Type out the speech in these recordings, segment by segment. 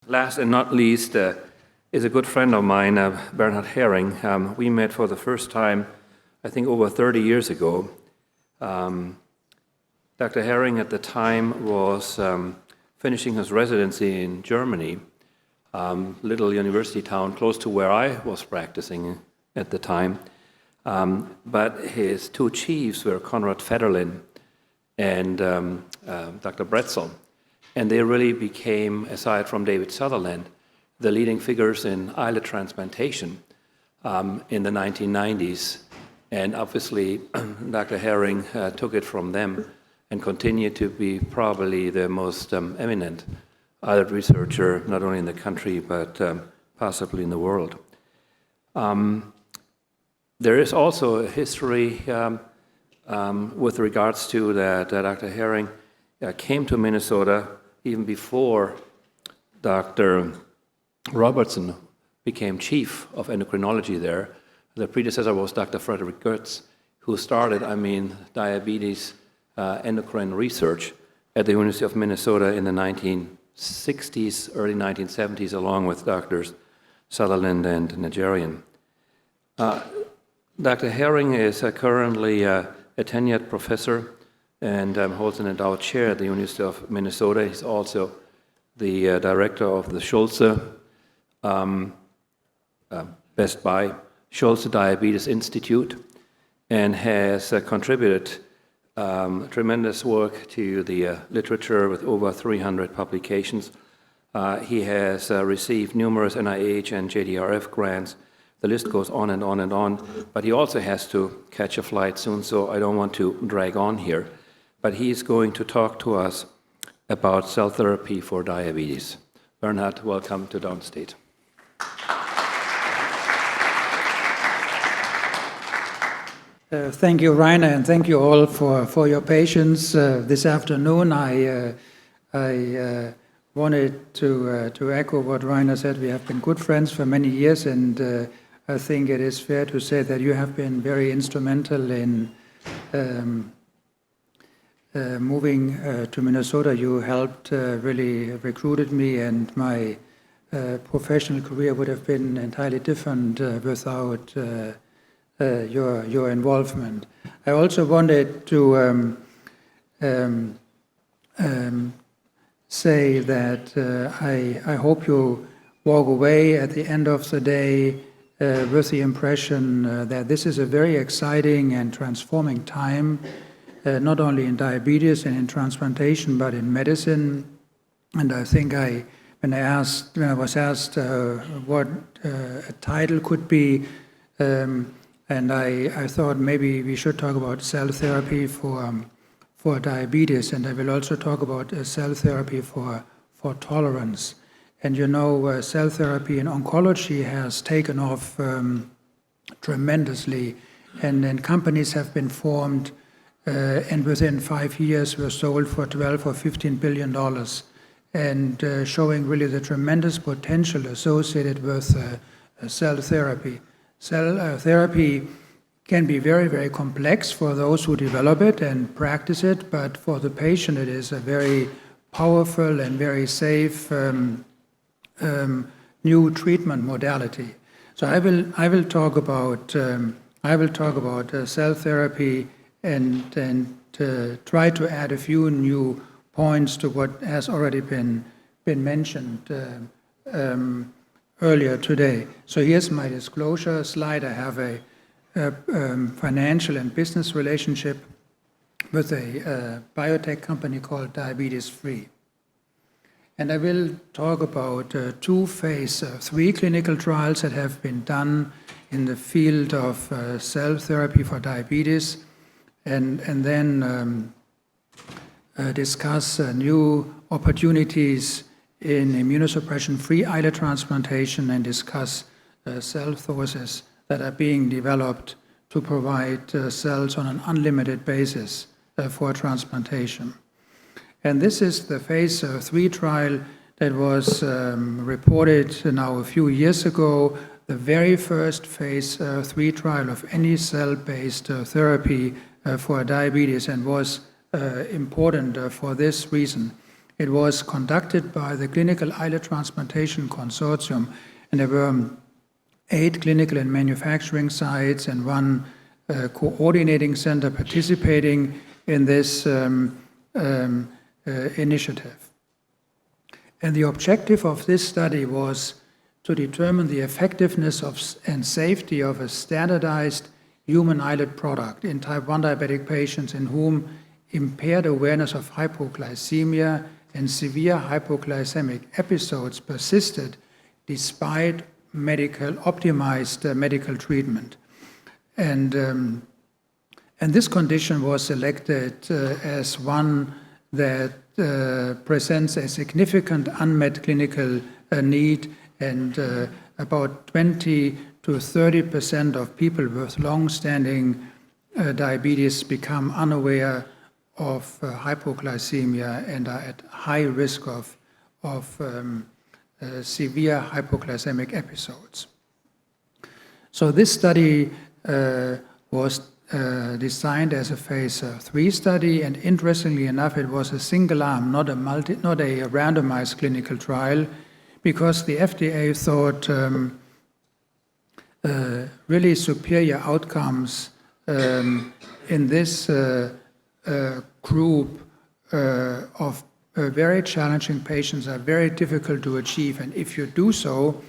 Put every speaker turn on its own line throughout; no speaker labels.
last and not least is a good friend of mine, Bernhard Herring. We met for the first time, I think, over 30 years ago. Dr. Herring at the time was finishing his residency in Germany, little university town close to where I was practicing at the time. But his two chiefs were Konrad Federlin and Dr. Bretzel. And they really became, aside from David Sutherland, the leading figures in islet transplantation in the 1990s. And obviously, Dr. Herring took it from them and continued to be probably the most eminent islet researcher, not only in the country, but possibly in the world. There is also a history with regards to that Dr. Herring came to Minnesota even before Dr. Robertson became chief of endocrinology there. The predecessor was Dr. Frederick Goetz, who started, diabetes endocrine research at the University of Minnesota in the 1960s, early 1970s, along with Drs. Sutherland and Najarian. Dr. Herring is currently a tenured professor and holds an endowed chair at the University of Minnesota. He's also the director of the Schulze, Best Buy, Schulze Diabetes Institute, and has contributed tremendous work to the literature with over 300 publications. He has received numerous NIH and JDRF grants. The list goes on and on and on, but he also has to catch a flight soon, so I don't want to drag on here. But he's going to talk to us about cell therapy for diabetes. Bernhard, welcome to Downstate.
Thank you, Rainer, and thank you all for your patience. This afternoon, I wanted to echo what Rainer said. We have been good friends for many years, and I think it is fair to say that you have been very instrumental in moving to Minnesota. You helped, really recruited me, and my professional career would have been entirely different without your involvement. I also wanted to say that I hope you walk away at the end of the day with the impression that this is a very exciting and transforming time, not only in diabetes and in transplantation, but in medicine. And I think when I was asked what a title could be, and I thought maybe we should talk about cell therapy for diabetes, and I will also talk about cell therapy for tolerance. And you know, cell therapy in oncology has taken off tremendously, and companies have been formed, and within 5 years were sold for $12 or $15 billion, and showing really the tremendous potential associated with cell therapy. Cell therapy can be very, very complex for those who develop it and practice it, but for the patient it is a very powerful and very safe new treatment modality. So I will talk about cell therapy and try to add a few new points to what has already been mentioned earlier today. So here's my disclosure slide. I have a financial and business relationship with a biotech company called Diabetes Free. And I will talk about 2 phase 3 clinical trials that have been done in the field of cell therapy for diabetes, and then discuss new opportunities in immunosuppression-free islet transplantation, and discuss cell sources that are being developed to provide cells on an unlimited basis for transplantation. And this is the phase 3 trial that was reported now a few years ago, the very first phase 3 trial of any cell-based therapy for diabetes, and was important for this reason. It was conducted by the Clinical Islet Transplantation Consortium, and there were 8 clinical and manufacturing sites and 1 coordinating center participating in this initiative. And the objective of this study was to determine the effectiveness and safety of a standardized human islet product in type 1 diabetic patients in whom impaired awareness of hypoglycemia and severe hypoglycemic episodes persisted despite optimized medical treatment. And this condition was selected as one that presents a significant unmet clinical need, and about 20 to 30% of people with long-standing diabetes become unaware of hypoglycemia and are at high risk of severe hypoglycemic episodes. So this study was designed as a phase 3 study, and interestingly enough, it was a single arm, not a randomized clinical trial, because the FDA thought really superior outcomes in this group of very challenging patients are very difficult to achieve. And if you do so,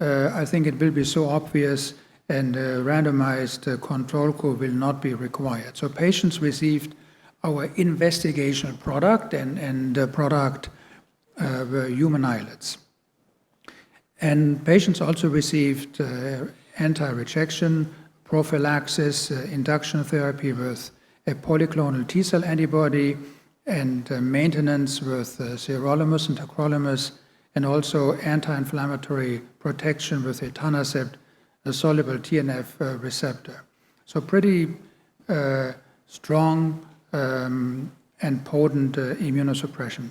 I think it will be so obvious, and a randomized control group will not be required. So patients received our investigational product, and the product were human islets. And patients also received anti-rejection prophylaxis, induction therapy with a polyclonal T-cell antibody, and maintenance with sirolimus and tacrolimus, and also anti-inflammatory protection with etanercept, a soluble TNF receptor. So pretty strong and potent immunosuppression.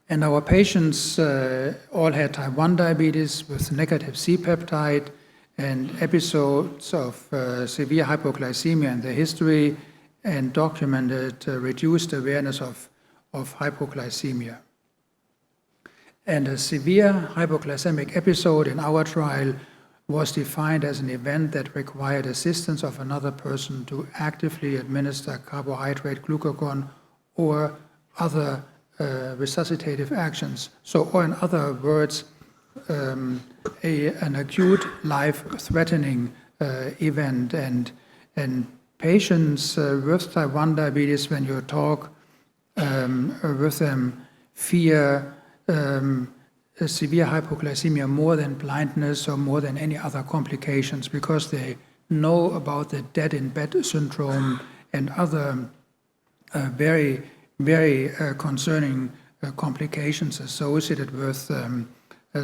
And our patients all had type 1 diabetes with negative C-peptide and episodes of severe hypoglycemia in their history, and documented reduced awareness of hypoglycemia. And a severe hypoglycemic episode in our trial was defined as an event that required assistance of another person to actively administer carbohydrate, glucagon, or other resuscitative actions. So, or in other words, an acute life-threatening event. And patients with type 1 diabetes, when you talk with them, fear severe hypoglycemia more than blindness or more than any other complications, because they know about the dead in bed syndrome and other very concerning complications associated with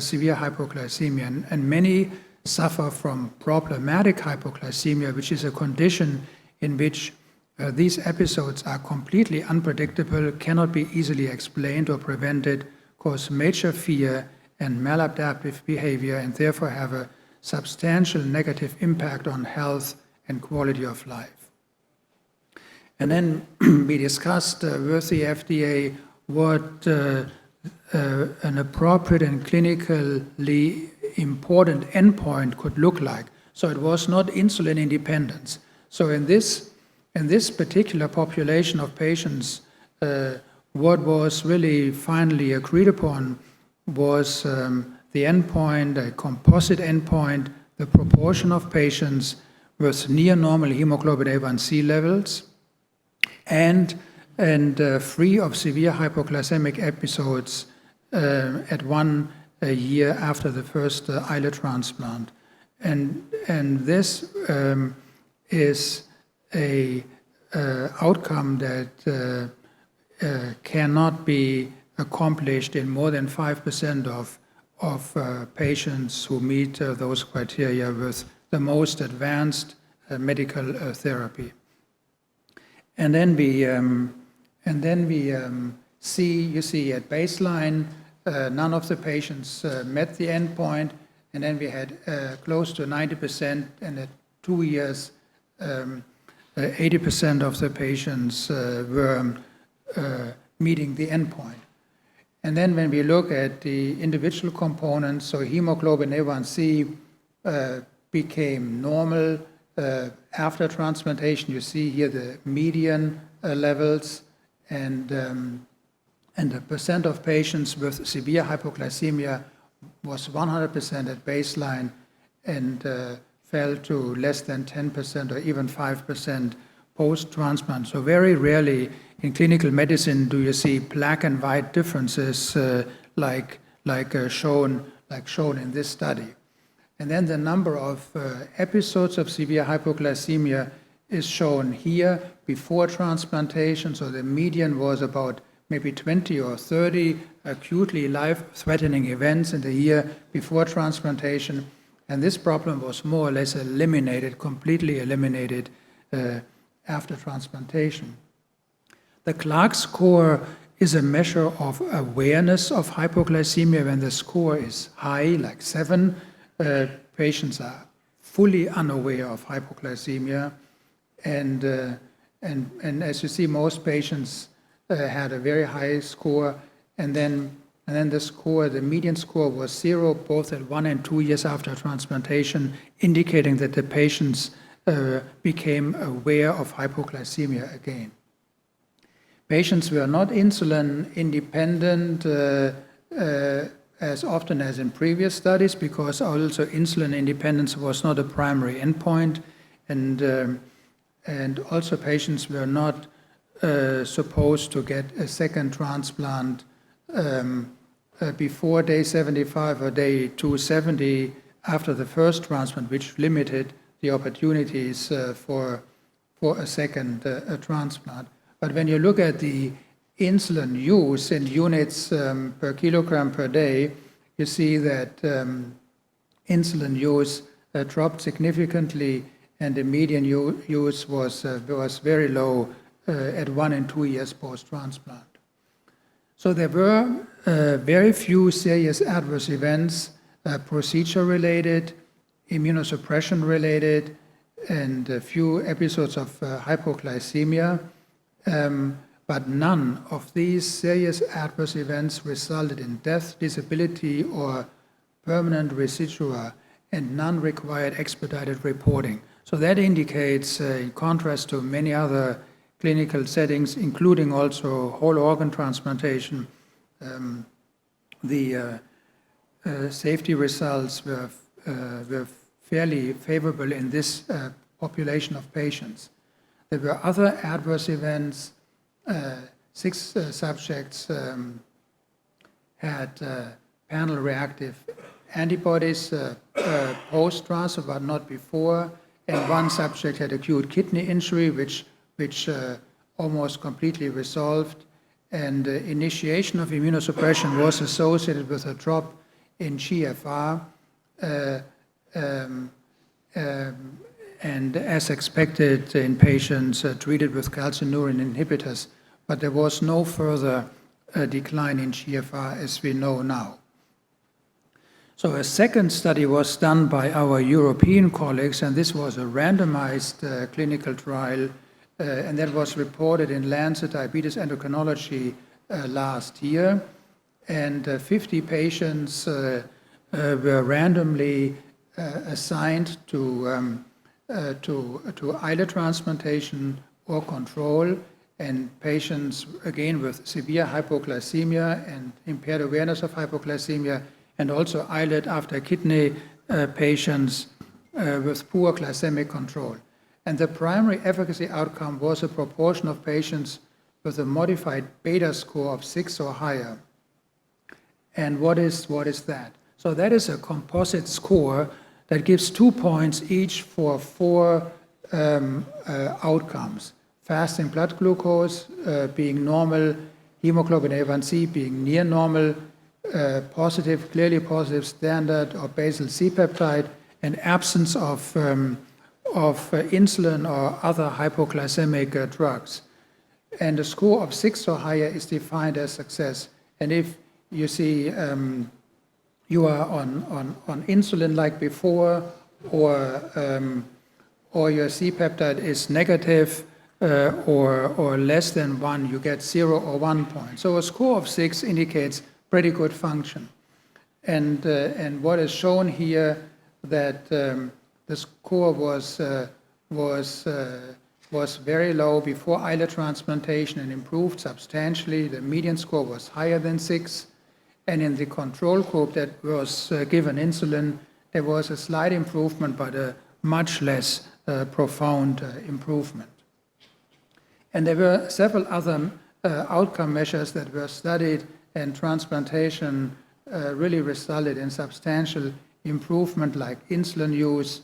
severe hypoglycemia. And many suffer from problematic hypoglycemia, which is a condition in which these episodes are completely unpredictable, cannot be easily explained or prevented, cause major fear and maladaptive behavior, and therefore have a substantial negative impact on health and quality of life. And then we discussed with the FDA what an appropriate and clinically important endpoint could look like. So it was not insulin independence. So in this particular population of patients, what was really finally agreed upon was the endpoint, a composite endpoint, the proportion of patients with near normal hemoglobin A1C levels and free of severe hypoglycemic episodes at 1 year after the first islet transplant. And this is a outcome that cannot be accomplished in more than 5% of patients who meet those criteria with the most advanced medical therapy. And then we see at baseline none of the patients met the endpoint, and then we had close to 90%, and at 2 years 80% of the patients were meeting the endpoint. And then when we look at the individual components, so hemoglobin A1C became normal after transplantation. You see here the median levels, and the percent of patients with severe hypoglycemia was 100% at baseline and fell to less than 10% or even 5% post-transplant. So very rarely in clinical medicine do you see black and white differences like shown in this study. And then the number of episodes of severe hypoglycemia is shown here before transplantation. So the median was about maybe 20 or 30 acutely life-threatening events in the year before transplantation. And this problem was more or less eliminated, completely eliminated after transplantation. The Clark score is a measure of awareness of hypoglycemia. When the score is high, like 7, patients are fully unaware of hypoglycemia. And as you see, most patients had a very high score, and then the median score was 0, both at 1 and 2 years after transplantation, indicating that the patients became aware of hypoglycemia again. Patients were not insulin independent as often as in previous studies, because also insulin independence was not a primary endpoint, and also patients were not supposed to get a second transplant before day 75 or day 270 after the first transplant, which limited the opportunities for a second transplant. But when you look at the insulin use in units per kilogram per day, you see that insulin use dropped significantly, and the median use was very low at 1 and 2 years post-transplant. So there were very few serious adverse events, procedure-related, immunosuppression-related, and a few episodes of hypoglycemia. But none of these serious adverse events resulted in death, disability, or permanent residua, and none required expedited reporting. So that indicates, in contrast to many other clinical settings, including also whole organ transplantation, the safety results were fairly favorable in this population of patients. There were other adverse events. 6 subjects had panel-reactive antibodies post-transplant, but not before, and 1 subject had acute kidney injury, which almost completely resolved, and initiation of immunosuppression was associated with a drop in GFR, and as expected in patients treated with calcineurin inhibitors, but there was no further decline in GFR as we know now. So a second study was done by our European colleagues, and this was a randomized clinical trial, and that was reported in Lancet Diabetes Endocrinology last year. And 50 patients were randomly assigned to islet transplantation or control, and patients, again, with severe hypoglycemia and impaired awareness of hypoglycemia, and also islet after kidney patients with poor glycemic control. And the primary efficacy outcome was a proportion of patients with a modified beta score of 6 or higher. And what is that? So that is a composite score that gives 2 points each for 4 outcomes. Fasting blood glucose being normal, hemoglobin A1C being near normal, positive, clearly positive standard or basal C-peptide, and absence of insulin or other hypoglycemic drugs. And a score of 6 or higher is defined as success. And if you see you are on insulin like before, or your C-peptide is negative, or less than 1, you get 0 or 1 point. So a score of 6 indicates pretty good function. And what is shown here that the score was very low before islet transplantation and improved substantially. The median score was higher than 6. And in the control group that was given insulin, there was a slight improvement, but a much less profound improvement. And there were several other outcome measures that were studied, and transplantation really resulted in substantial improvement, like insulin use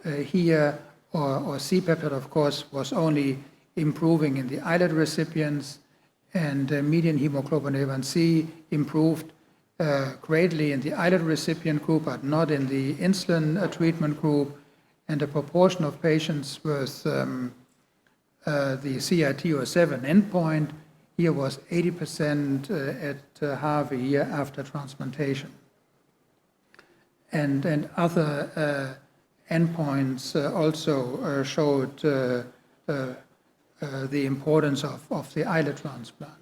here, or C-peptide, of course, was only improving in the islet recipients, and median hemoglobin A1C improved greatly in the islet recipient group, but not in the insulin treatment group, and the proportion of patients with the CRT07 endpoint here was 80% at half a year after transplantation. And other endpoints also showed the importance of the islet transplant.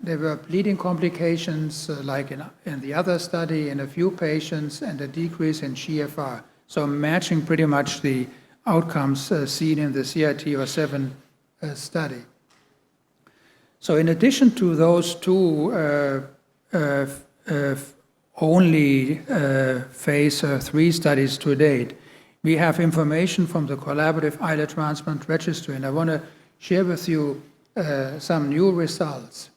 There were bleeding complications, like in the other study, in a few patients, and a decrease in GFR. So matching pretty much the outcomes seen in the CRT07 study. So in addition to those two only phase 3 studies to date, we have information from the Collaborative Islet Transplant Registry, and I want to share with you some new results.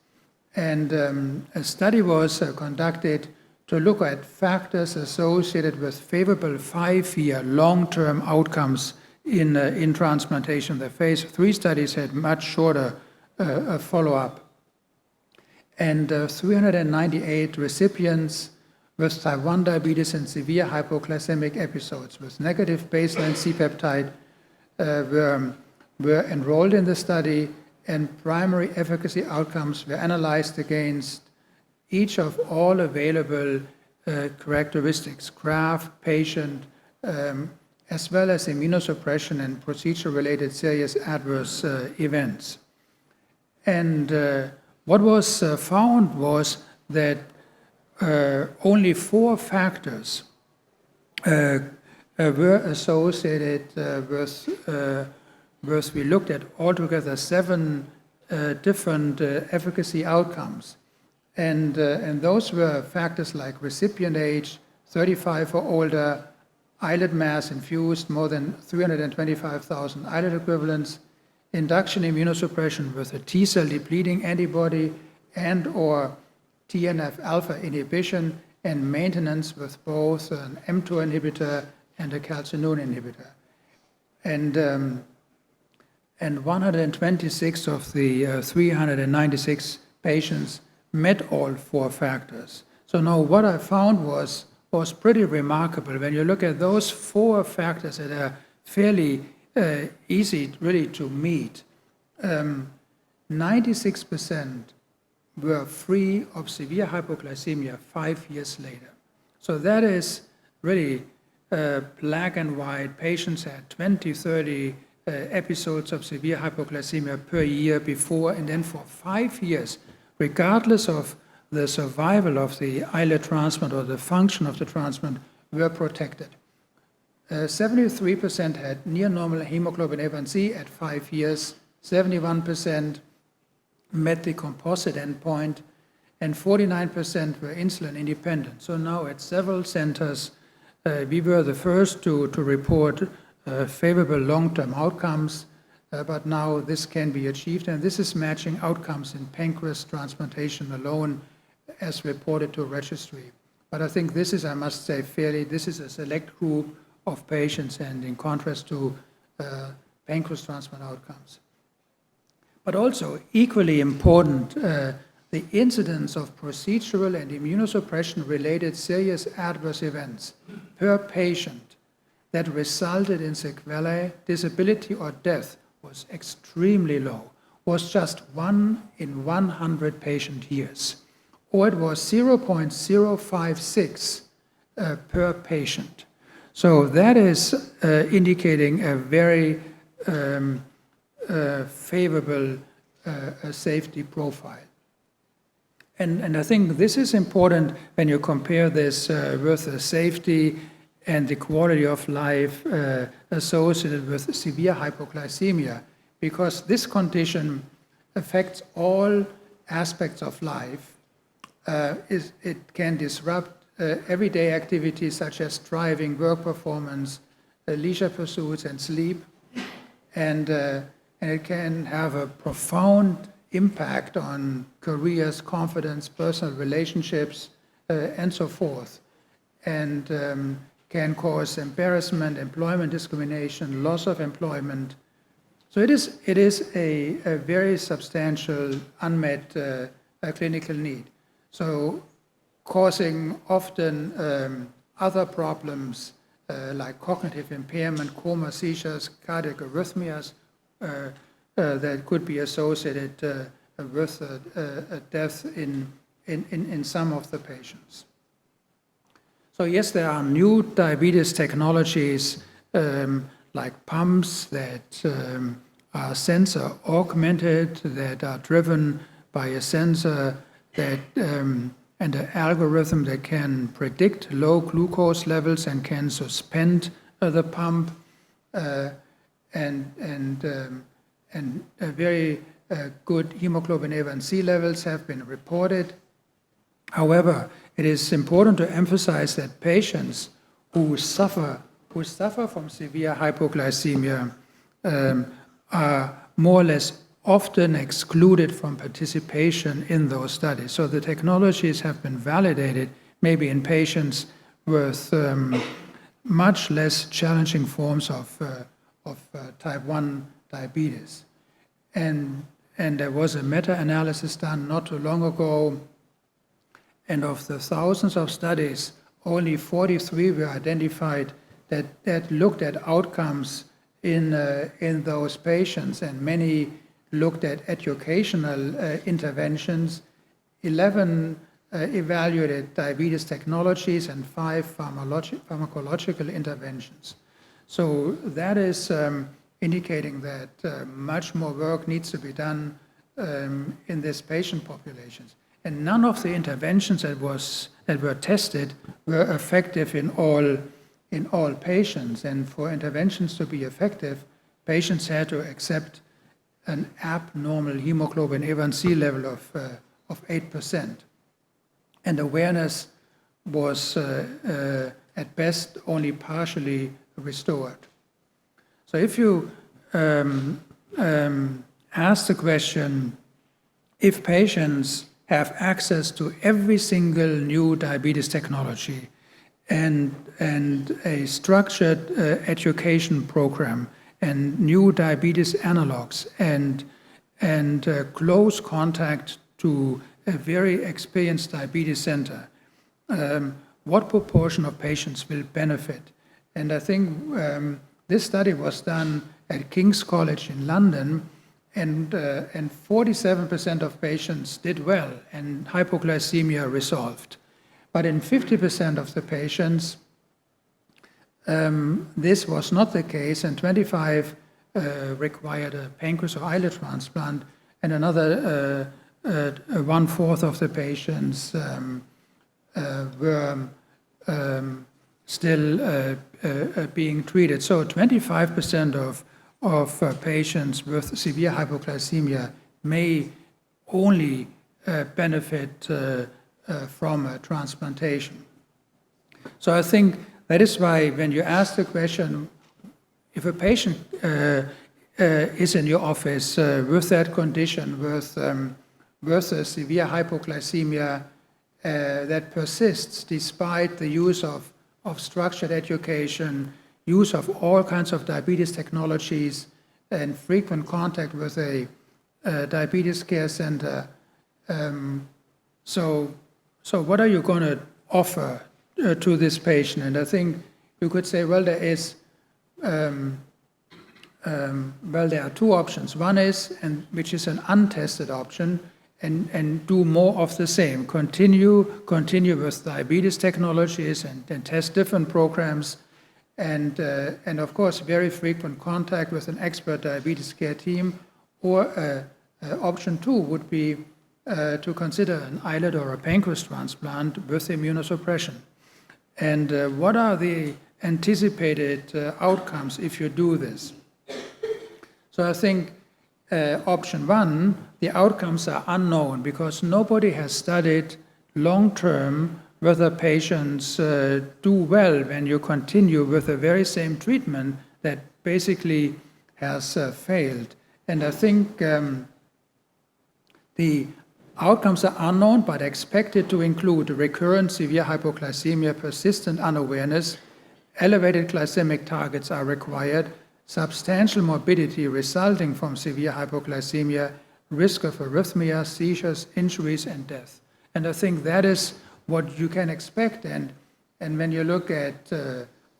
And a study was conducted to look at factors associated with favorable 5-year long-term outcomes in transplantation. The phase 3 studies had much shorter follow-up. And 398 recipients with type 1 diabetes and severe hypoglycemic episodes with negative baseline C-peptide were enrolled in the study, and primary efficacy outcomes were analyzed against each of all available characteristics, graft, patient, as well as immunosuppression and procedure-related serious adverse events. And what was found was that only 4 factors were associated with, we looked at altogether 7 different efficacy outcomes. And those were factors like recipient age, 35 or older, islet mass infused, more than 325,000 islet equivalents, induction immunosuppression with a T-cell depleting antibody and or TNF-alpha inhibition, and maintenance with both an mTOR inhibitor and a calcineurin inhibitor. And 126 of the 396 patients met all 4 factors. So now what I found was pretty remarkable. When you look at those 4 factors that are fairly easy really to meet, 96% were free of severe hypoglycemia 5 years later. So that is really black and white. Patients had 20, 30 episodes of severe hypoglycemia per year before, and then for 5 years, regardless of the survival of the islet transplant or the function of the transplant, were protected. 73% had near normal hemoglobin A1C at 5 years, 71% met the composite endpoint, and 49% were insulin independent. So now at several centers, we were the first to report favorable long-term outcomes, but now this can be achieved, and this is matching outcomes in pancreas transplantation alone as reported to registry. But I think this is, I must say fairly, this is a select group of patients, and in contrast to pancreas transplant outcomes. But also equally important, the incidence of procedural and immunosuppression-related serious adverse events per patient that resulted in sequelae, disability, or death was extremely low, was just 1 in 100 patient years, or it was 0.056 per patient. So that is indicating a very favorable safety profile. And I think this is important when you compare this with the safety and the quality of life associated with severe hypoglycemia, because this condition affects all aspects of life. It can disrupt everyday activities such as driving, work performance, leisure pursuits, and sleep. And it can have a profound impact on careers, confidence, personal relationships, and so forth. And can cause embarrassment, employment discrimination, loss of employment. So it is a very substantial unmet clinical need. So causing often other problems like cognitive impairment, coma, seizures, cardiac arrhythmias that could be associated with death in some of the patients. So yes, there are new diabetes technologies like pumps that are sensor augmented, that are driven by a sensor that and an algorithm that can predict low glucose levels and can suspend the pump, and very good hemoglobin A1C levels have been reported. However, it is important to emphasize that patients who suffer from severe hypoglycemia are more or less often excluded from participation in those studies. So the technologies have been validated maybe in patients with much less challenging forms of type 1 diabetes. And there was a meta-analysis done not too long ago, and of the thousands of studies, only 43 were identified that looked at outcomes in those patients, and many looked at educational interventions. 11 evaluated diabetes technologies, and 5 pharmacological interventions. So that is indicating that much more work needs to be done in this patient populations. And none of the interventions that were tested were effective in all patients. And for interventions to be effective, patients had to accept an abnormal hemoglobin A1C level of 8%. And awareness was at best only partially restored. So if you ask the question, if patients have access to every single new diabetes technology and a structured education program and new diabetes analogs and close contact to a very experienced diabetes center, what proportion of patients will benefit? And I think this study was done at King's College in London, and 47% of patients did well and hypoglycemia resolved. But in 50% of the patients, this was not the case, and 25 required a pancreas or islet transplant, and another 1/4 of the patients were still being treated. So 25% of patients with severe hypoglycemia may only benefit from a transplantation. So I think that is why when you ask the question, if a patient is in your office with that condition, with a severe hypoglycemia that persists despite the use of structured education, use of all kinds of diabetes technologies, and frequent contact with a diabetes care center. So what are you going to offer to this patient? And I think you could say, well, there are two options. One is, which is an untested option, and do more of the same. Continue with diabetes technologies and test different programs, and of course, very frequent contact with an expert diabetes care team, or option 2 would be to consider an islet or a pancreas transplant with immunosuppression. And what are the anticipated outcomes if you do this? So I think option 1, the outcomes are unknown because nobody has studied long-term whether patients do well when you continue with the very same treatment that basically has failed. And I think the outcomes are unknown but expected to include recurrent severe hypoglycemia, persistent unawareness, elevated glycemic targets are required, substantial morbidity resulting from severe hypoglycemia, risk of arrhythmia, seizures, injuries, and death. And I think that is what you can expect. And when you look at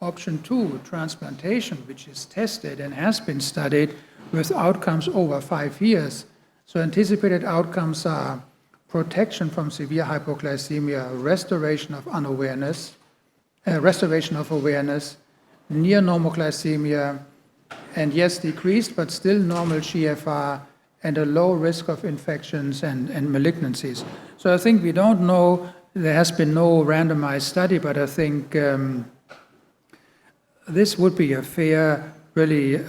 option 2, transplantation, which is tested and has been studied with outcomes over 5 years, so anticipated outcomes are protection from severe hypoglycemia, restoration of unawareness, restoration of awareness, near normal glycemia, and yes, decreased but still normal GFR, and a low risk of infections and malignancies. So I think we don't know, there has been no randomized study, but I think this would be a fair, really,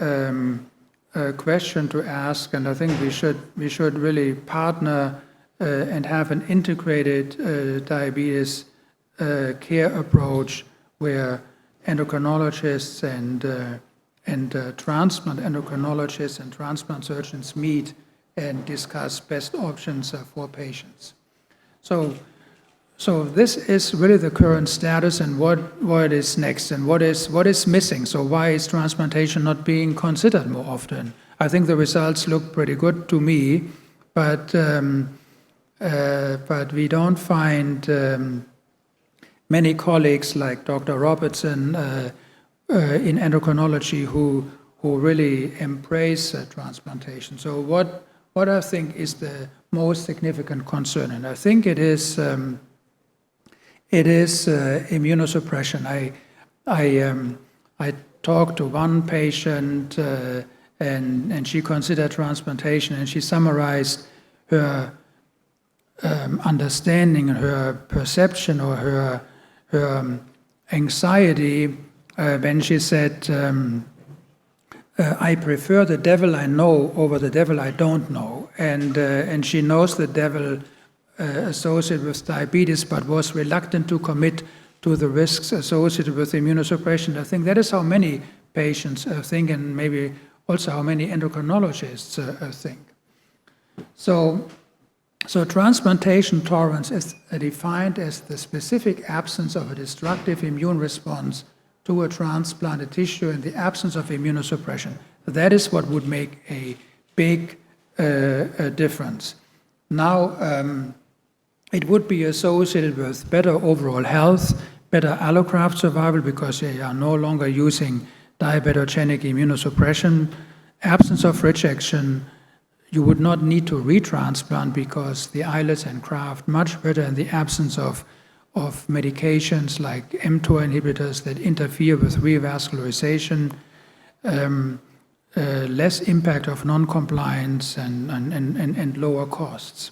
question to ask, and I think we should really partner and have an integrated diabetes care approach where endocrinologists and transplant endocrinologists and transplant surgeons meet and discuss best options for patients. So this is really the current status and what is next and what is missing. So why is transplantation not being considered more often? I think the results look pretty good to me, but we don't find many colleagues like Dr. Robertson in endocrinology who really embrace transplantation. So what I think is the most significant concern, and I think it is immunosuppression. I talked to one patient and she considered transplantation, and she summarized her understanding, her perception, or her anxiety when she said, I prefer the devil I know over the devil I don't know. And she knows the devil associated with diabetes, but was reluctant to commit to the risks associated with immunosuppression. I think that is how many patients think, and maybe also how many endocrinologists think. So transplantation tolerance is defined as the specific absence of a destructive immune response to a transplanted tissue in the absence of immunosuppression. That is what would make a big difference. Now, it would be associated with better overall health, better allograft survival because they are no longer using diabetogenic immunosuppression, absence of rejection. You would not need to retransplant because the islets and graft much better in the absence of medications like mTOR inhibitors that interfere with revascularization, less impact of non-compliance and lower costs.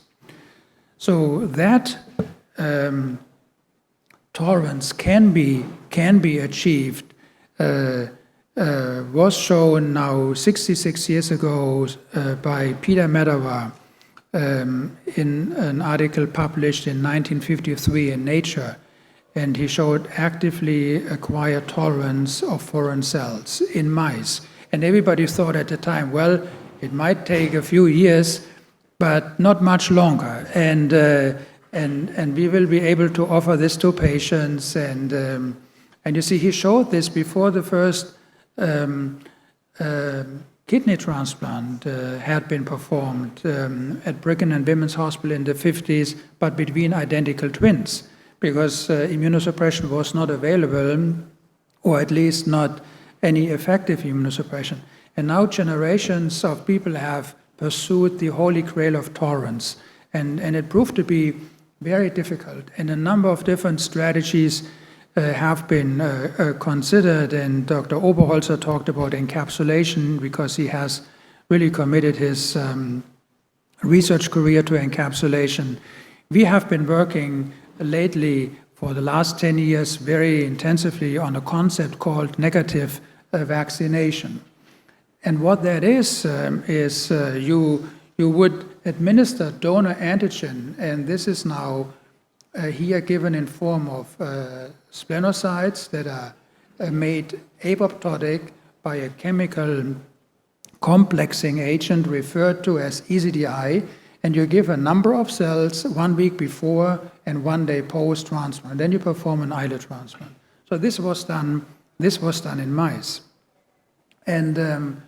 So that tolerance can be achieved. Was shown now 66 years ago by Peter Medawar in an article published in 1953 in Nature, and he showed actively acquired tolerance of foreign cells in mice. And everybody thought at the time, well, it might take a few years, but not much longer. And we will be able to offer this to patients. And you see, he showed this before the first kidney transplant had been performed at Brigham and Women's Hospital in the 50s, but between identical twins, because immunosuppression was not available, or at least not any effective immunosuppression. And now generations of people have pursued the holy grail of tolerance, and it proved to be very difficult. And a number of different strategies have been considered, and Dr. Oberholzer talked about encapsulation because he has really committed his research career to encapsulation. We have been working lately for the last 10 years very intensively on a concept called negative vaccination. And what that is you would administer donor antigen, and this is now here given in form of splenocytes that are made apoptotic by a chemical complexing agent referred to as ECDI, and you give a number of cells 1 week before and 1 day post-transplant. Then you perform an islet transplant. So this was done in mice. And then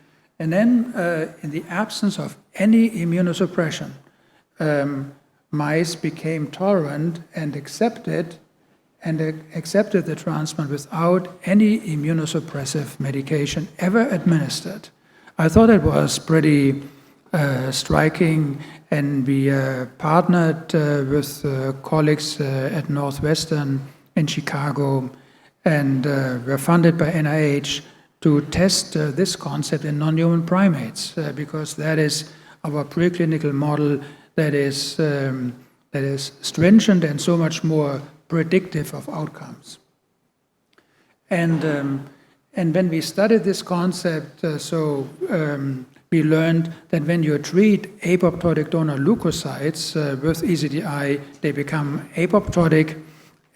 in the absence of any immunosuppression, mice became tolerant and accepted the transplant without any immunosuppressive medication ever administered. I thought it was pretty striking, and we partnered with colleagues at Northwestern in Chicago, and were funded by NIH to test this concept in non-human primates, because that is our preclinical model that is stringent and so much more predictive of outcomes. And when we studied this concept, we learned that when you treat apoptotic donor leukocytes with ECDI, they become apoptotic,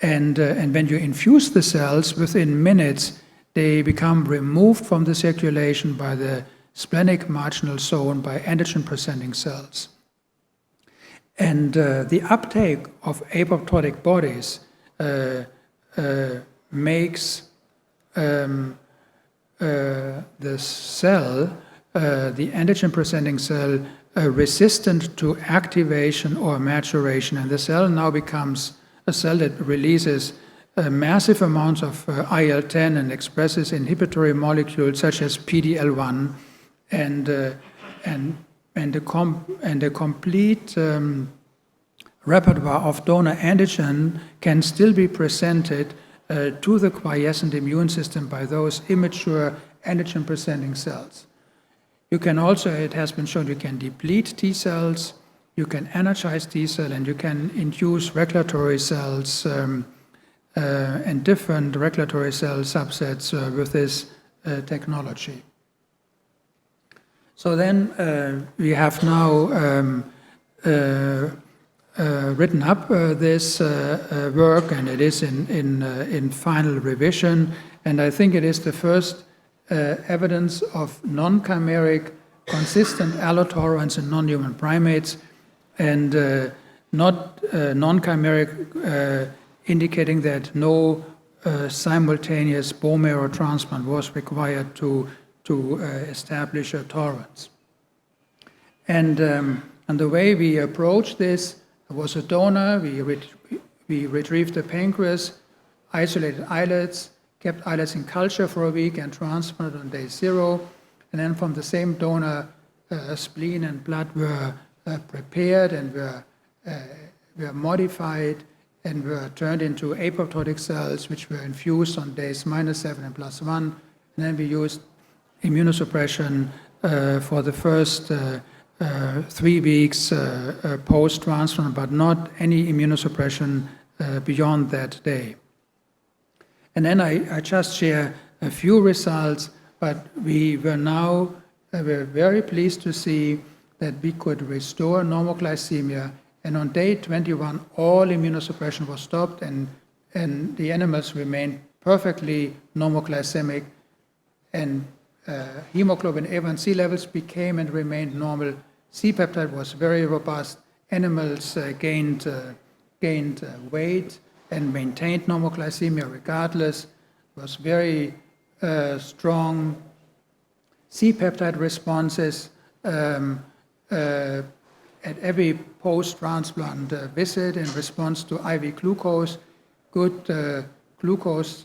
and when you infuse the cells, within minutes, they become removed from the circulation by the splenic marginal zone by antigen-presenting cells. And the uptake of apoptotic bodies makes the cell, the antigen-presenting cell, resistant to activation or maturation, and the cell now becomes a cell that releases massive amounts of IL-10 and expresses inhibitory molecules such as PD-L1, and the complete repertoire of donor antigen can still be presented to the quiescent immune system by those immature antigen-presenting cells. You can also, it has been shown, you can deplete T cells, you can energize T cell, and you can induce regulatory cells and different regulatory cell subsets with this technology. So then we have now written up this work, and it is in final revision, and I think it is the first evidence of non-chimeric consistent allotolerance in non-human primates, and not non-chimeric indicating that no simultaneous bone marrow transplant was required to establish a tolerance. And the way we approached this was a donor. We retrieved the pancreas, isolated islets, kept islets in culture for a week, and transplanted on day 0. And then from the same donor, spleen and blood were prepared and were modified and were turned into apoptotic cells, which were infused on days -7 and +1. And then we used immunosuppression for the first 3 weeks post-transplant, but not any immunosuppression beyond that day. And then I just share a few results, but we were now very pleased to see that we could restore normal glycemia, and on day 21, all immunosuppression was stopped, and the animals remained perfectly normoglycemic, and hemoglobin A1C levels became and remained normal. C-peptide was very robust. Animals gained weight and maintained normoglycemia regardless. It was very strong C-peptide responses at every post-transplant visit in response to IV glucose, good glucose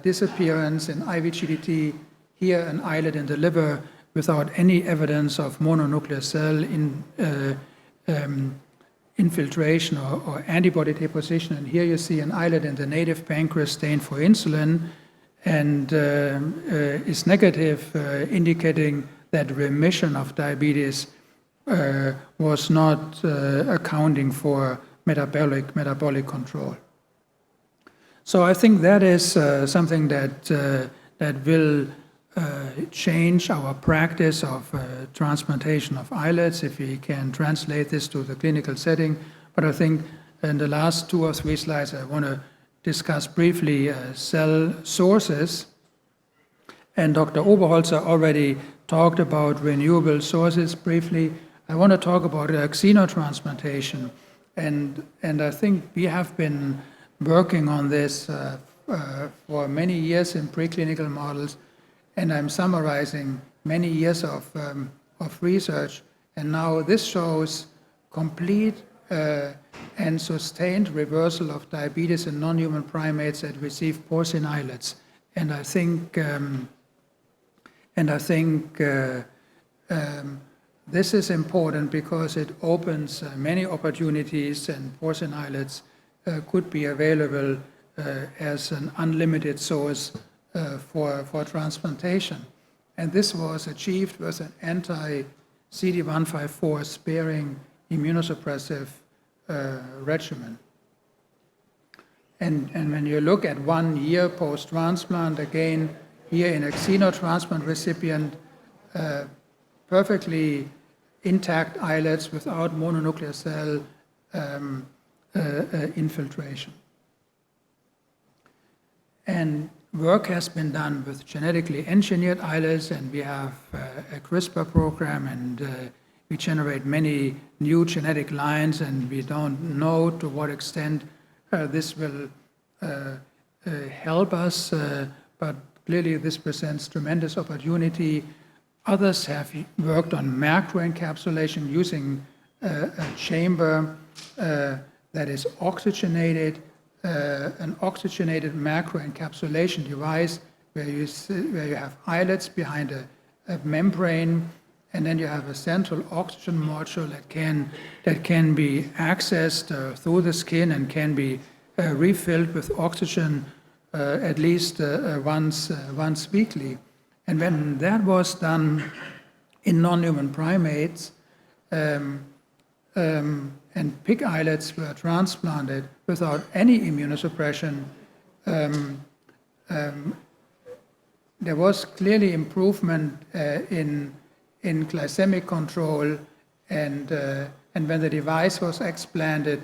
disappearance in IV GDT, here an islet in the liver without any evidence of mononuclear cell infiltration or antibody deposition. And here you see an islet in the native pancreas stained for insulin and is negative, indicating that remission of diabetes was not accounting for metabolic control. So I think that is something that will change our practice of transplantation of islets, if we can translate this to the clinical setting. But I think in the last 2 or 3 slides, I want to discuss briefly cell sources. And Dr. Oberholzer already talked about renewable sources briefly. I want to talk about xenotransplantation. And I think we have been working on this for many years in preclinical models. And I'm summarizing many years of research. And now this shows complete and sustained reversal of diabetes in non-human primates that receive porcine islets. And I think this is important because it opens many opportunities, and porcine islets could be available as an unlimited source for transplantation. And this was achieved with an anti-CD154 sparing immunosuppressive regimen. And when you look at 1 year post-transplant, again, here in a xenotransplant recipient, perfectly intact islets without mononuclear cell infiltration. And work has been done with genetically engineered islets, and we have a CRISPR program, and we generate many new genetic lines, and we don't know to what extent this will help us, but clearly this presents tremendous opportunity. Others have worked on macroencapsulation using a chamber that is oxygenated, an oxygenated macroencapsulation device where you have islets behind a membrane, and then you have a central oxygen module that can be accessed through the skin and can be refilled with oxygen at least once weekly. And when that was done in non-human primates, and pig islets were transplanted without any immunosuppression, there was clearly improvement in glycemic control, and when the device was explanted,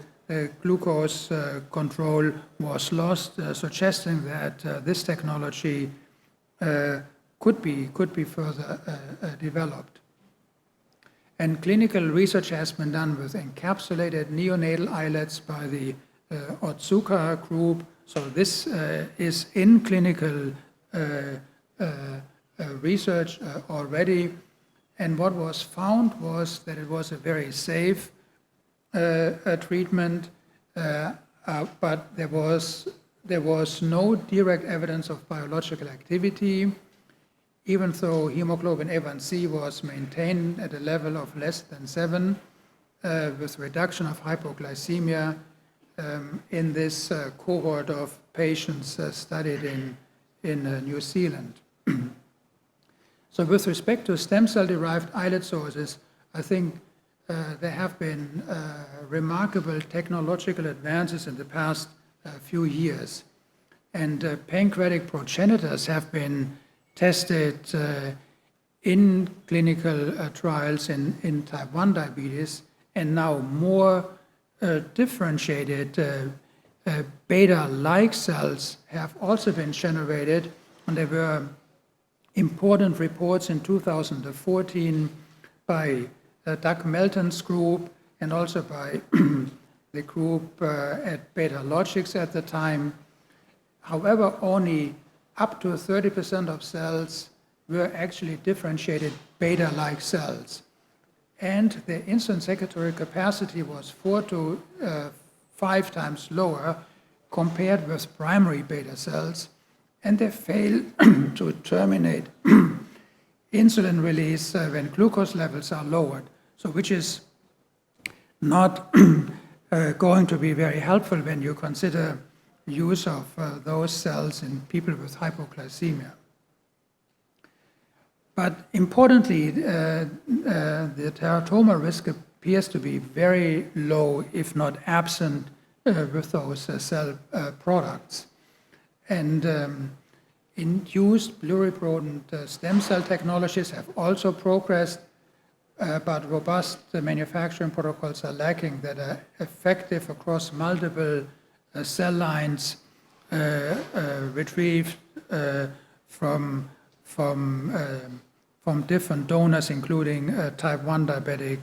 glucose control was lost, suggesting that this technology could be further developed. And clinical research has been done with encapsulated neonatal islets by the Otsuka group. So this is in clinical research already. And what was found was that it was a very safe treatment, but there was no direct evidence of biological activity, even though hemoglobin A1c was maintained at a level of less than 7, with reduction of hypoglycemia in this cohort of patients studied in New Zealand. So with respect to stem cell-derived islet sources, I think there have been remarkable technological advances in the past few years. And pancreatic progenitors have been tested in clinical trials in type 1 diabetes, and now more differentiated beta-like cells have also been generated, and there were important reports in 2014 by Doug Melton's group and also by the group at Beta-Logics at the time. However, only up to 30% of cells were actually differentiated beta-like cells. And the insulin secretory capacity was 4 to 5 times lower compared with primary beta cells, and they fail to terminate insulin release when glucose levels are lowered. So which is not going to be very helpful when you consider use of those cells in people with hypoglycemia. But importantly, the teratoma risk appears to be very low, if not absent, with those cell products. And induced pluripotent stem cell technologies have also progressed, but robust manufacturing protocols are lacking that are effective across multiple cell lines retrieved from different donors, including type 1 diabetic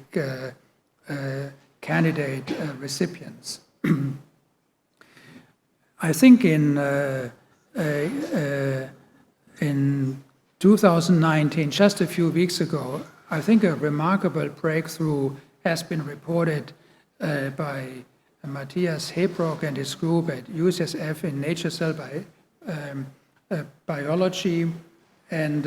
candidate recipients. I think in 2019, just a few weeks ago, I think a remarkable breakthrough has been reported by Matthias Hebrock and his group at UCSF in Nature Cell Biology, and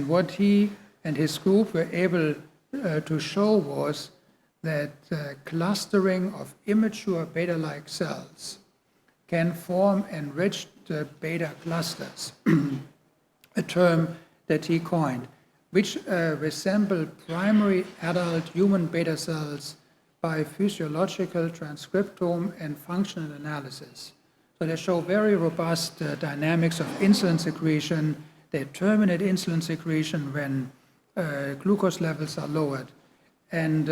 what he and his group were able to show was that clustering of immature beta-like cells can form enriched beta clusters, a term that he coined, which resemble primary adult human beta cells by physiological transcriptome and functional analysis. So they show very robust dynamics of insulin secretion. They terminate insulin secretion when glucose levels are lowered. And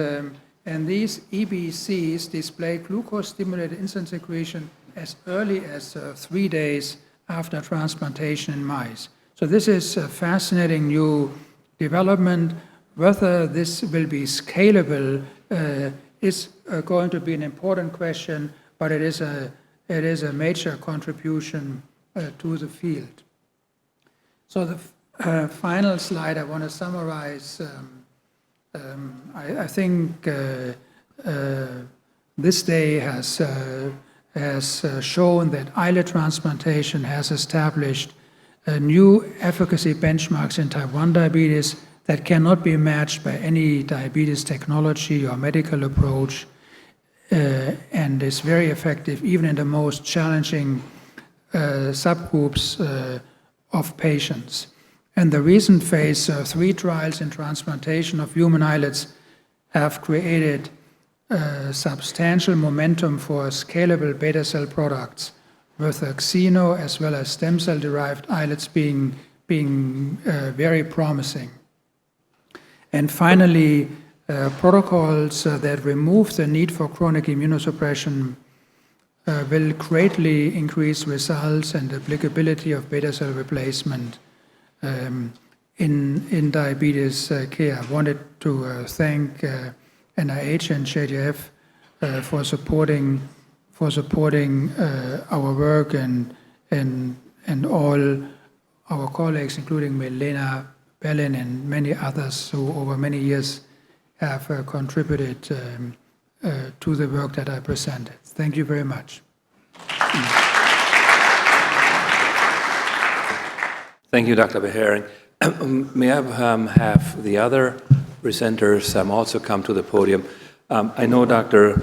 these EBCs display glucose-stimulated insulin secretion as early as 3 days after transplantation in mice. So this is a fascinating new development. Whether this will be scalable is going to be an important question, but it is a major contribution to the field. So the final slide, I want to summarize. I think this day has shown that islet transplantation has established new efficacy benchmarks in type 1 diabetes that cannot be matched by any diabetes technology or medical approach, and is very effective even in the most challenging subgroups of patients. And the recent phase 3 trials in transplantation of human islets have created substantial momentum for scalable beta cell products, with xeno as well as stem cell derived islets being very promising. And finally, protocols that remove the need for chronic immunosuppression will greatly increase results and applicability of beta cell replacement in diabetes care. I wanted to thank NIH and JDF for supporting our work, and all our colleagues, including Milena Bellin and many others who over many years have contributed to the work that I presented. Thank you very much.
Thank you, Dr. Beharing. May I have the other presenters also come to the podium? I know Dr.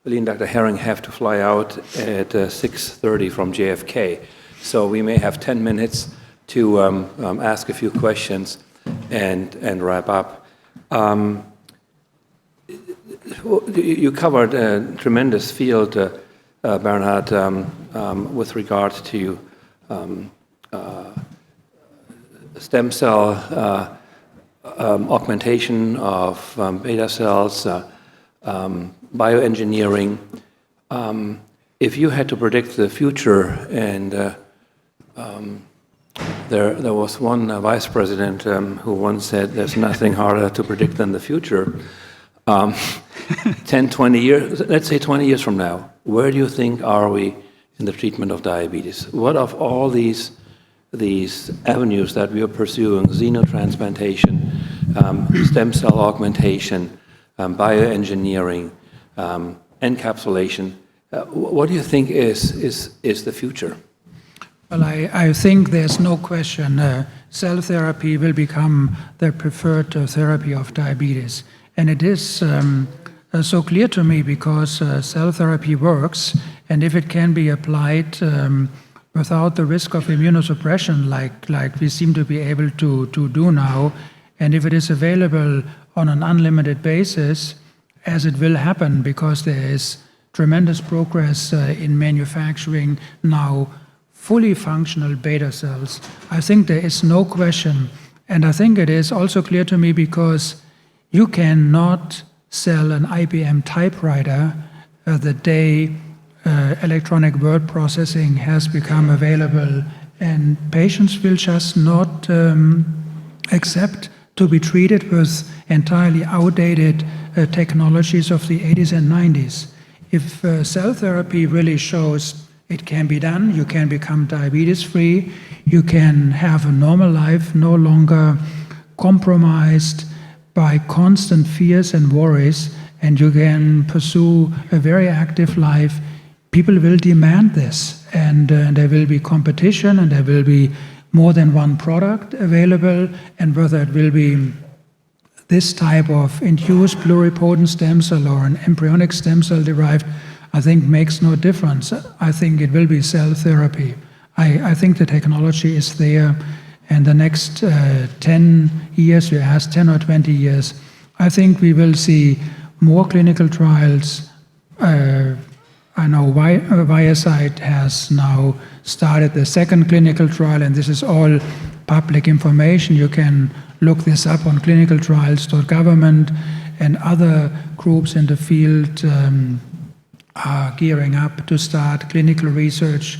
Lee and Dr. Herring have to fly out at 6:30 from JFK, so we may have 10 minutes to ask a few questions and wrap up. You covered a tremendous field, Bernhard, with regard to stem cell augmentation of beta cells, bioengineering. If you had to predict the future, and there was one vice president who once said there's nothing harder to predict than the future. 10, 20 years, let's say 20 years from now, where do you think are we in the treatment of diabetes? What of all these avenues that we are pursuing, xenotransplantation, stem cell augmentation, bioengineering, encapsulation, what do you think is the future?
Well, I think there's no question cell therapy will become the preferred therapy of diabetes. And it is so clear to me because cell therapy works, and if it can be applied without the risk of immunosuppression, like we seem to be able to do now, and if it is available on an unlimited basis, as it will happen because there is tremendous progress in manufacturing now fully functional beta cells, I think there is no question. And I think it is also clear to me because you cannot sell an IBM typewriter the day electronic word processing has become available, and patients will just not accept to be treated with entirely outdated technologies of the 80s and 90s. If cell therapy really shows it can be done, you can become diabetes-free, you can have a normal life, no longer compromised by constant fears and worries, and you can pursue a very active life, people will demand this, and there will be competition, and there will be more than one product available, and whether it will be this type of induced pluripotent stem cell or an embryonic stem cell derived, I think makes no difference. I think it will be cell therapy. I think the technology is there, and the next 10 years, you asked 10 or 20 years, I think we will see more clinical trials. I know ViaCyte has now started the second clinical trial, and this is all public information. You can look this up on clinicaltrials.government, and other groups in the field are gearing up to start clinical research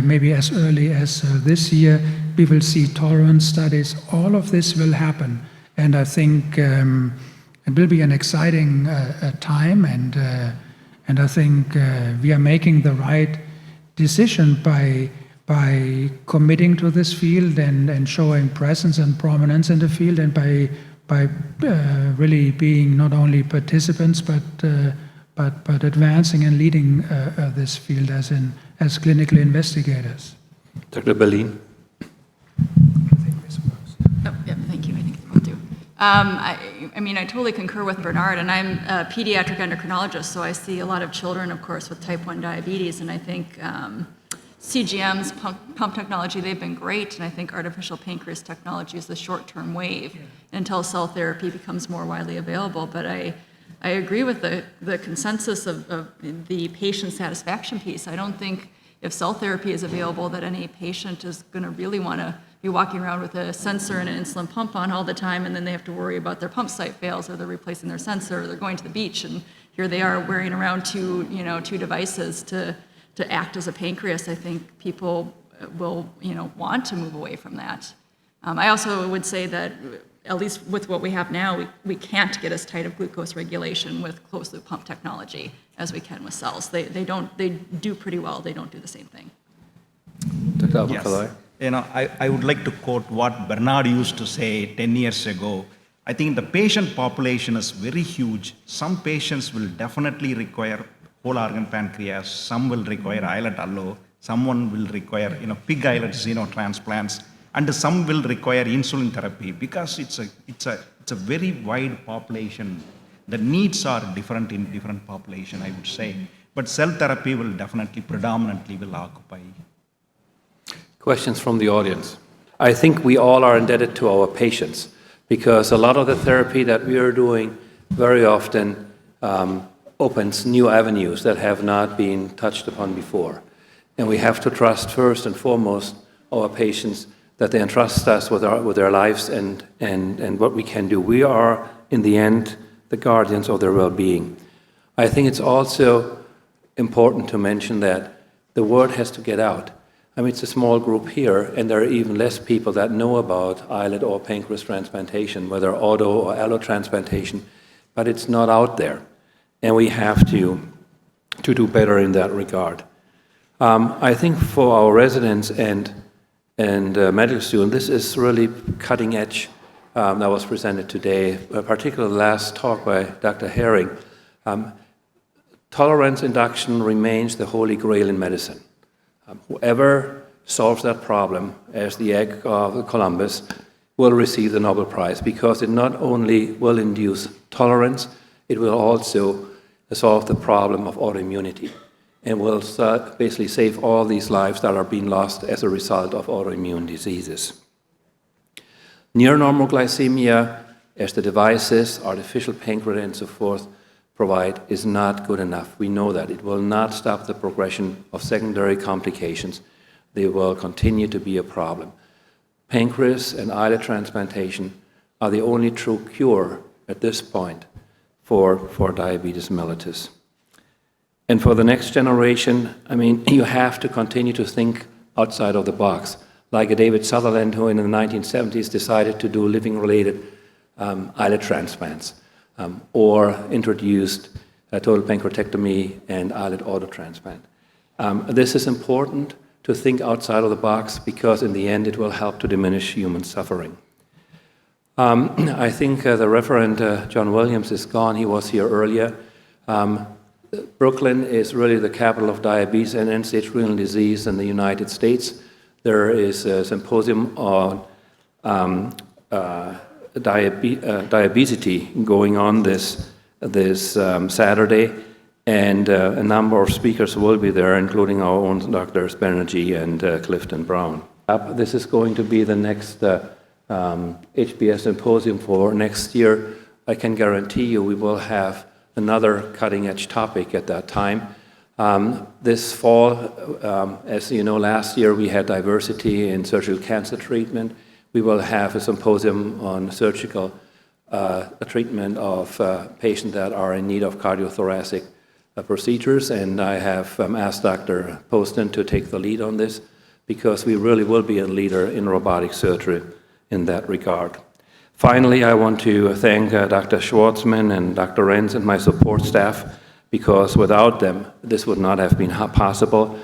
maybe as early as this year. We will see tolerance studies. All of this will happen, and I think it will be an exciting time, and I think we are making the right decision by committing to this field and showing presence and prominence in the field, and by really being not only participants but advancing and leading this field as clinical investigators.
Dr. Berlin.
Oh, yeah, thank you. I think it will do. I mean, I totally concur with Bernhard, and I'm a pediatric endocrinologist, so I see a lot of children, of course, with type 1 diabetes, and I think CGM's pump technology, they've been great, and I think artificial pancreas technology is the short-term wave until cell therapy becomes more widely available. But I agree with the consensus of the patient satisfaction piece. I don't think if cell therapy is available that any patient is going to really want to be walking around with a sensor and an insulin pump on all the time, and then they have to worry about their pump site fails, or they're replacing their sensor, or they're going to the beach, and here they are wearing around two devices to act as a pancreas. I think people will want to move away from that. I also would say that at least with what we have now, we can't get as tight of glucose regulation with closed loop pump technology as we can with cells. They do pretty well. They don't do the same thing.
Dr. Abu-Khalai.
Yes. I would like to quote what Bernhard used to say 10 years ago. I think the patient population is very huge. Some patients will definitely require whole organ pancreas. Some will require islet allo. Someone will require pig islet xenotransplants. And some will require insulin therapy because it's a very wide population. The needs are different in different population, I would say. But cell therapy will definitely predominantly will occupy.
Questions from the audience. I think we all are indebted to our patients because a lot of the therapy that we are doing very often opens new avenues that have not been touched upon before. And we have to trust first and foremost our patients that they entrust us with their lives and what we can do. We are, in the end, the guardians of their well-being. I think it's also important to mention that the word has to get out. I mean, it's a small group here, and there are even less people that know about islet or pancreas transplantation, whether auto or allo-transplantation, but it's not out there. And we have to do better in that regard. I think for our residents and medical students, this is really cutting edge that was presented today, particularly the last talk by Dr. Herring. Tolerance induction remains the holy grail in medicine. Whoever solves that problem as the egg of Columbus will receive the Nobel Prize because it not only will induce tolerance, it will also solve the problem of autoimmunity and will basically save all these lives that are being lost as a result of autoimmune diseases. Near normal glycemia, as the devices, artificial pancreas and so forth, provide is not good enough. We know that. It will not stop the progression of secondary complications. They will continue to be a problem. Pancreas and islet transplantation are the only true cure at this point for diabetes mellitus. And for the next generation, I mean, you have to continue to think outside of the box. Like a David Sutherland, who in the 1970s decided to do living-related islet transplants, or introduced total pancreatectomy and islet autotransplant. This is important to think outside of the box because in the end it will help to diminish human suffering. I think the Reverend John Williams is gone. He was here earlier. Brooklyn is really the capital of diabetes and end-stage renal disease in the United States. There is a symposium on diabesity going on this Saturday, and a number of speakers will be there, including our own Drs. Bernhard and Clifton Brown. This is going to be the next HPS symposium for next year. I can guarantee you we will have another cutting-edge topic at that time. This fall, as you know, last year we had diversity in surgical cancer treatment. We will have a symposium on surgical treatment of patients that are in need of cardiothoracic procedures, and I have asked Dr. Poston to take the lead on this because we really will be a leader in robotic surgery in that regard. Finally, I want to thank Dr. Schwartzman and Dr. Renz and my support staff, because without them, this would not have been possible,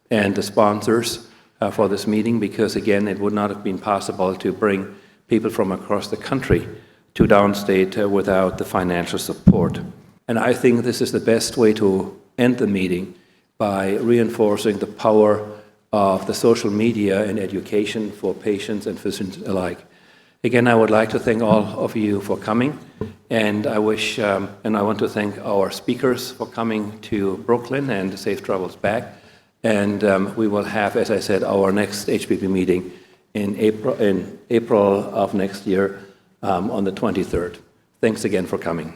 and the sponsors for this meeting, because again, it would not have been possible to bring people from across the country to Downstate without the financial support. And I think this is the best way to end the meeting, by reinforcing the power of the social media and education for patients and physicians alike. Again, I would like to thank all of you for coming, and I wish, and I want to thank our speakers for coming to Brooklyn and safe travels back. And we will have, as I said, our next HPB meeting in April of next year on the 23rd. Thanks again for coming.